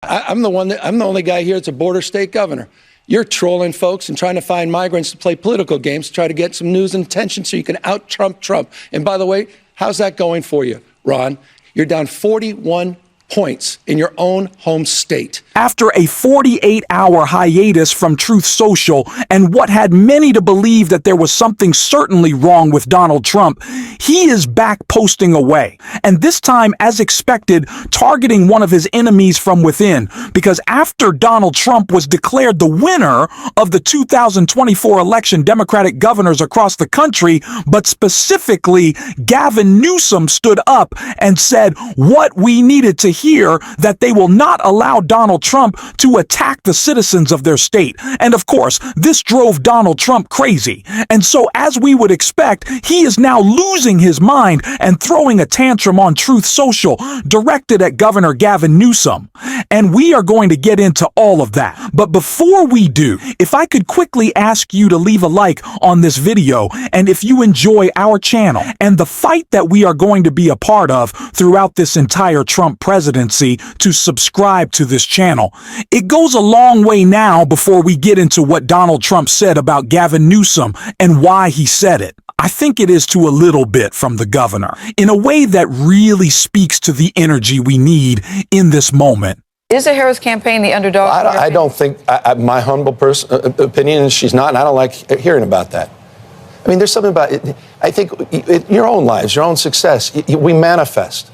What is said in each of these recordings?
I'm the only guy here that's a border state governor. You're trolling folks and trying to find migrants to play political games to try to get some news and attention so you can out-Trump Trump. And by the way, how's that going for you, Ron? You're down 41 points in your own home state. After a 48-hour hiatus from Truth Social and what had many to believe that there was something certainly wrong with Donald Trump, he is back posting away. And this time, as expected, targeting one of his enemies from within. Because after Donald Trump was declared the winner of the 2024 election, Democratic governors across the country, but specifically Gavin Newsom stood up and said what we needed to hear, that they will not allow Donald Trump to attack the citizens of their state. And of course, this drove Donald Trump crazy. And so, as we would expect, he is now losing his mind and throwing a tantrum on Truth Social directed at Governor Gavin Newsom. And we are going to get into all of that. But before we do, if I could quickly ask you to leave a like on this video, and if you enjoy our channel and the fight that we are going to be a part of throughout this entire Trump presidency, to subscribe to this channel. It goes a long way now before we get into what Donald Trump said about Gavin Newsom and why he said it. I think it is to a little bit from the governor, in a way that really speaks to the energy we need in this moment. Is the Harris campaign the underdog? I don't think, my humble opinion is she's not, and I don't like hearing about that. I mean, there's something about it. I think your own lives, your own success, we manifest.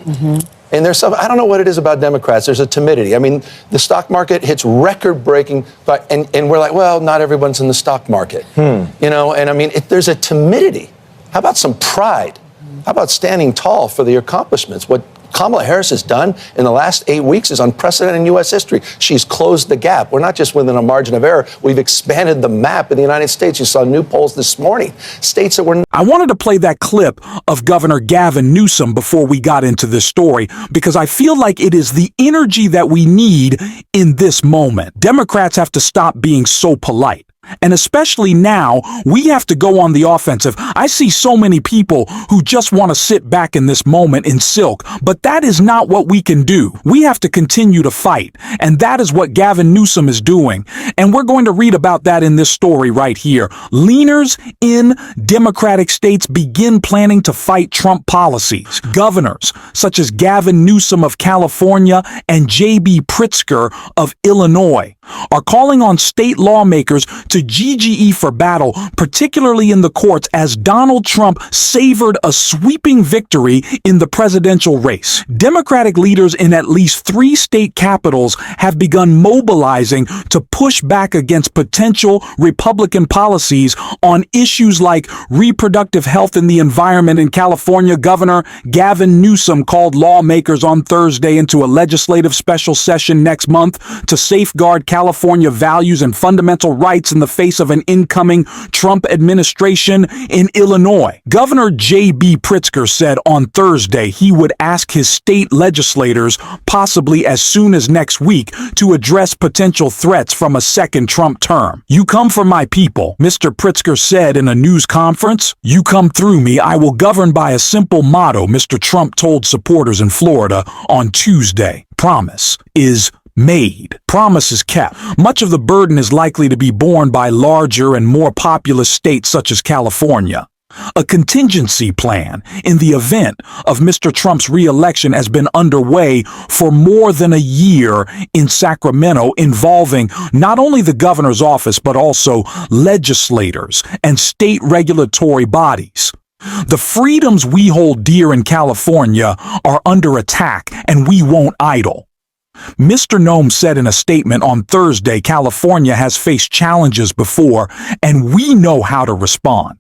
And there's some, I don't know what it is about Democrats. There's a timidity. I mean, the stock market hits record-breaking, and we're like, well, not everyone's in the stock market. You know, and I mean, there's a timidity. How about some pride? How about standing tall for the accomplishments? What Kamala Harris has done in the last 8 weeks is unprecedented in U.S. history. She's closed the gap. We're not just within a margin of error. We've expanded the map of the United States. You saw new polls this morning. States that were... I wanted to play that clip of Governor Gavin Newsom before we got into this story, because I feel like it is the energy that we need in this moment. Democrats have to stop being so polite. And especially now, we have to go on the offensive. I see so many people who just want to sit back in this moment in silk, but that is not what we can do. We have to continue to fight, and that is what Gavin Newsom is doing. And we're going to read about that in this story right here. Leaners in Democratic states begin planning to fight Trump policies. Governors such as Gavin Newsom of California and J.B. Pritzker of Illinois are calling on state lawmakers to GGE for battle, particularly in the courts, as Donald Trump savored a sweeping victory in the presidential race. Democratic leaders in at least 3 state capitals have begun mobilizing to push back against potential Republican policies on issues like reproductive health and the environment. In California, Governor Gavin Newsom called lawmakers on Thursday into a legislative special session next month to safeguard California values and fundamental rights in the face of an incoming Trump administration in Illinois. Governor J.B. Pritzker said on Thursday he would ask his state legislators, possibly as soon as next week, to address potential threats from a second Trump term. "You come from my people," Mr. Pritzker said in a news conference. "You come through me. I will govern by a simple motto," Mr. Trump told supporters in Florida on Tuesday. Promise is made. Promise is kept. Much of the burden is likely to be borne by larger and more populous states such as California. A contingency plan in the event of Mr. Trump's re-election has been underway for more than a year in Sacramento, involving not only the governor's office but also legislators and state regulatory bodies. "The freedoms we hold dear in California are under attack, and we won't idle." Mr. Newsom said in a statement on Thursday, "California has faced challenges before, and we know how to respond."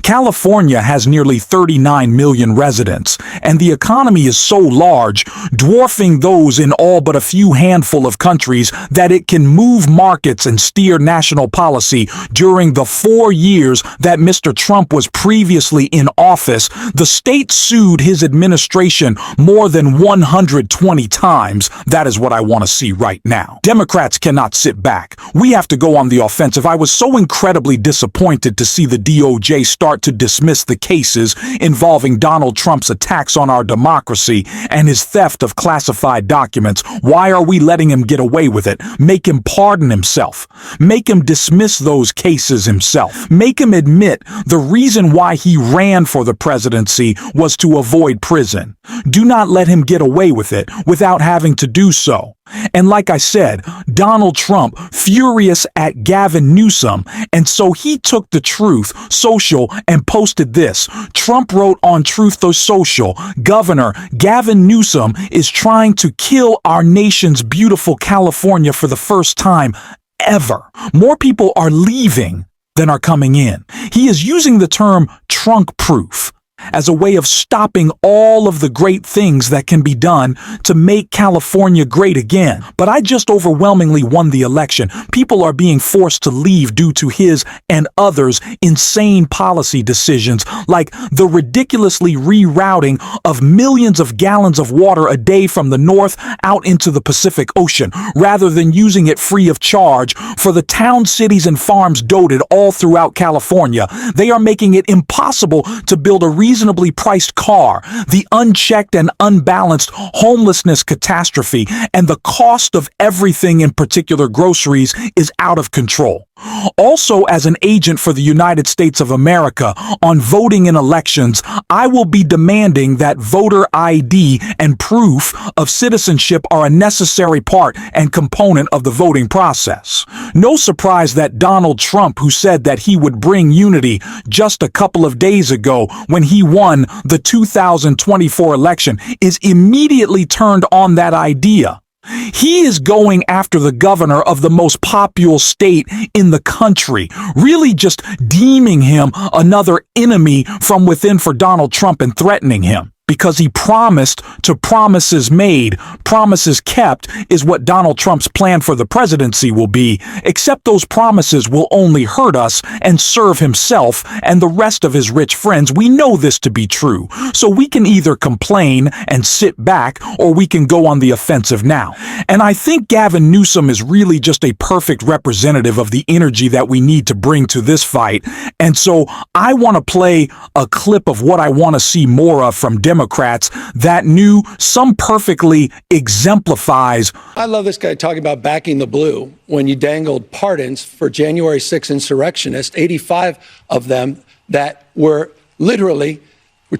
California has nearly 39 million residents, and the economy is so large, dwarfing those in all but a few handful of countries, that it can move markets and steer national policy. During the 4 years that Mr. Trump was previously in office, the state sued his administration more than 120 times. That is what I want to see right now. Democrats cannot sit back. We have to go on the offensive. I was so incredibly disappointed to see the DOJ they start to dismiss the cases involving Donald Trump's attacks on our democracy and his theft of classified documents, why are we letting him get away with it? Make him pardon himself. Make him dismiss those cases himself. Make him admit the reason why he ran for the presidency was to avoid prison. Do not let him get away with it without having to do so. And like I said, Donald Trump furious at Gavin Newsom, and so he took the Truth Social and posted this. Trump wrote on Truth Social, Governor Gavin Newsom is trying to kill our nation's beautiful California for the first time ever. More people are leaving than are coming in. He is using the term trunk proof as a way of stopping all of the great things that can be done to make California great again. But I just overwhelmingly won the election. People are being forced to leave due to his and others' insane policy decisions, like the ridiculously rerouting of millions of gallons of water a day from the north out into the Pacific Ocean, rather than using it free of charge for the towns, cities, and farms dotted all throughout California. They are making it impossible to build a reasonably priced car, the unchecked and unbalanced homelessness catastrophe, and the cost of everything, in particular groceries, is out of control. Also, as an agent for the United States of America on voting in elections, I will be demanding that voter ID and proof of citizenship are a necessary part and component of the voting process. No surprise that Donald Trump, who said that he would bring unity just a couple of days ago when he won the 2024 election, is immediately turned on that idea. He is going after the governor of the most populous state in the country, really just deeming him another enemy from within for Donald Trump and threatening him. Because he promised to promises made, promises kept is what Donald Trump's plan for the presidency will be, except those promises will only hurt us and serve himself and the rest of his rich friends. We know this to be true, so we can either complain and sit back, or we can go on the offensive now. And I think Gavin Newsom is really just a perfect representative of the energy that we need to bring to this fight. And so I want to play a clip of what I want to see more of from Democrats that some perfectly exemplifies. I love this guy talking about backing the blue when you dangled pardons for January 6 insurrectionists, 85 of them that were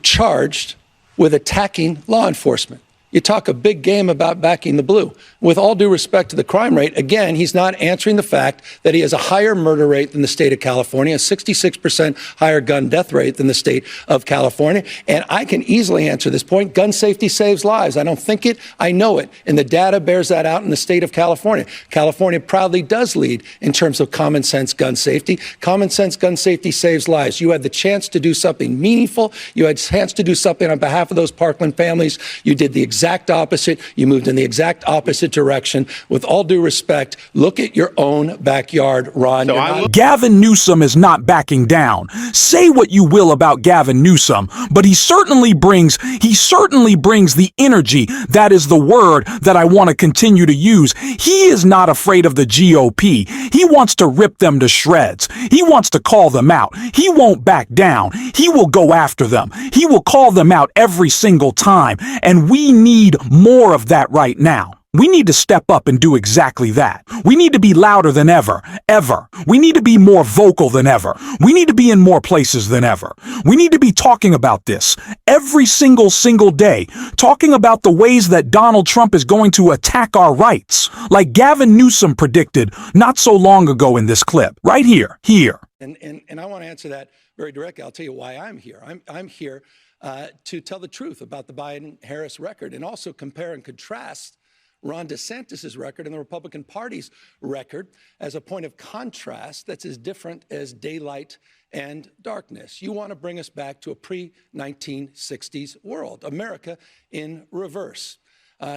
charged with attacking law enforcement. You talk a big game about backing the blue. With all due respect to the crime rate, again, he's not answering the fact that he has a higher murder rate than the state of California, a 66% higher gun death rate than the state of California. And I can easily answer this point. Gun safety saves lives. I don't think it, I know it. And the data bears that out in the state of California. California proudly does lead in terms of common sense gun safety. Common sense gun safety saves lives. You had the chance to do something meaningful. You had a chance to do something on behalf of those Parkland families. You did the exact opposite. You moved in the exact opposite direction. With all due respect, look at your own backyard, Ron. Gavin Newsom is not backing down. Say what you will about Gavin Newsom, but he certainly brings the energy. That is the word that I want to continue to use. He is not afraid of the GOP. He wants to rip them to shreds. He wants to call them out. He won't back down. He will go after them. He will call them out every single time. And we need more of that right now. We need to step up and do exactly that. We need to be louder than ever. We need to be more vocal than ever. We need to be in more places than ever. We need to be talking about this every single day, talking about the ways that Donald Trump is going to attack our rights, like Gavin Newsom predicted not so long ago in this clip, right here. And I want to answer that very directly. I'll tell you why I'm here. I'm here to tell the truth about the Biden-Harris record and also compare and contrast Ron DeSantis' record and the Republican Party's record as a point of contrast that's as different as daylight and darkness. You want to bring us back to a pre-1960s world, America in reverse.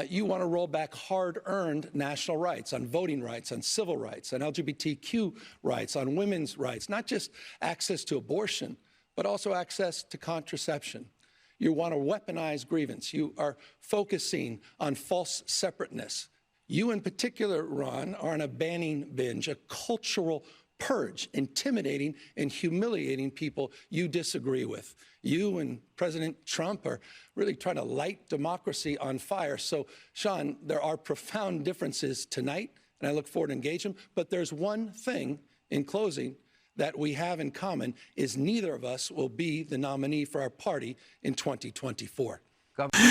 You want to roll back hard-earned national rights on voting rights, on civil rights, on LGBTQ rights, on women's rights, not just access to abortion, but also access to contraception. You want to weaponize grievance. You are focusing on false separateness. You in particular, Ron, are on a banning binge, a cultural purge intimidating and humiliating people you disagree with. You and President Trump are really trying to light democracy on fire. So, Sean, there are profound differences tonight, and I look forward to engaging them. But there's one thing in closing that we have in common is neither of us will be the nominee for our party in 2024.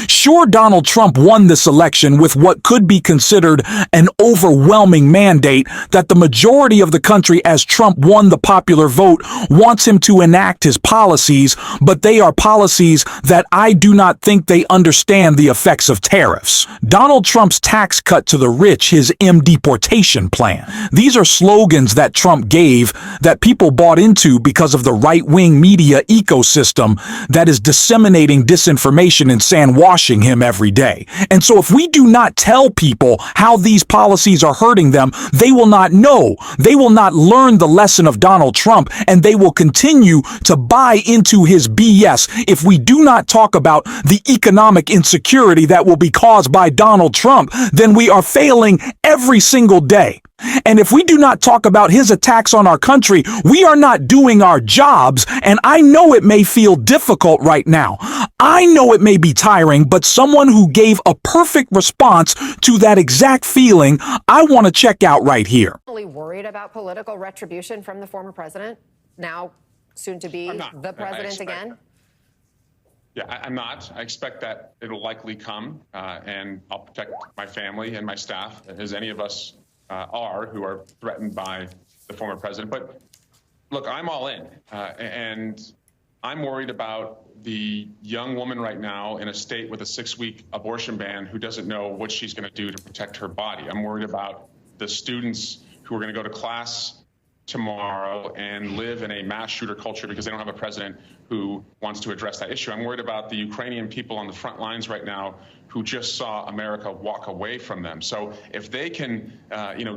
Sure, Donald Trump won this election with what could be considered an overwhelming mandate that the majority of the country, as Trump won the popular vote, wants him to enact his policies, but they are policies that I do not think they understand the effects of tariffs. Donald Trump's tax cut to the rich, his deportation plan. These are slogans that Trump gave that people bought into because of the right-wing media ecosystem that is disseminating disinformation and sand-washing him every day. And so if we do not tell people how these policies are hurting them, they will not know. They will not learn the lesson of Donald Trump, and they will continue to buy into his BS. If we do not talk about the economic insecurity that will be caused by Donald Trump, then we are failing every single day. And if we do not talk about his attacks on our country, we are not doing our jobs. And I know it may feel difficult right now. I know it may be tiring, but someone who gave a perfect response to that exact feeling, I want to check out right here. Worried about political retribution from the former president, now soon to be the president again? Yeah, I'm not. I expect that it'll likely come, and I'll protect my family and my staff, as any of us are who are threatened by the former president. But look, I'm all in, and I'm worried about the young woman right now in a state with a 6-week abortion ban who doesn't know what she's going to do to protect her body. I'm worried about the students who are going to go to class tomorrow and live in a mass shooter culture because they don't have a president who wants to address that issue. I'm worried about the Ukrainian people on the front lines right now who just saw America walk away from them. So if they can,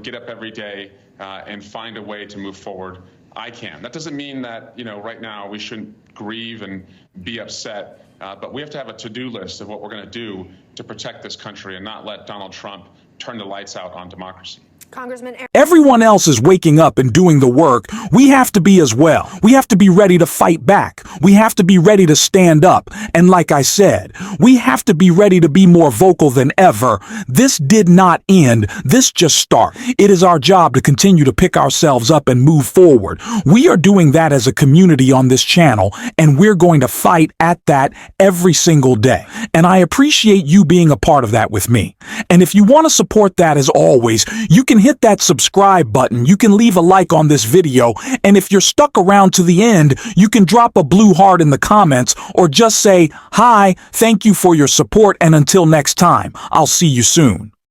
get up every day and find a way to move forward, I can. That doesn't mean that, right now we shouldn't grieve and be upset, but we have to have a to-do list of what we're going to do to protect this country and not let Donald Trump turn the lights out on democracy. Congressman, everyone else is waking up and doing the work. We have to be as well. We have to be ready to fight back. We have to be ready to stand up. And like I said, we have to be ready to be more vocal than ever. This did not end. This just started. It is our job to continue to pick ourselves up and move forward. We are doing that as a community on this channel, and we're going to fight at that every single day. And I appreciate you being a part of that with me. And if you want to support that, as always, you can hit that subscribe button. You can leave a like on this video. And if you're stuck around to the end, you can drop a blue heart in the comments or just say, hi, thank you for your support. And until next time, I'll see you soon.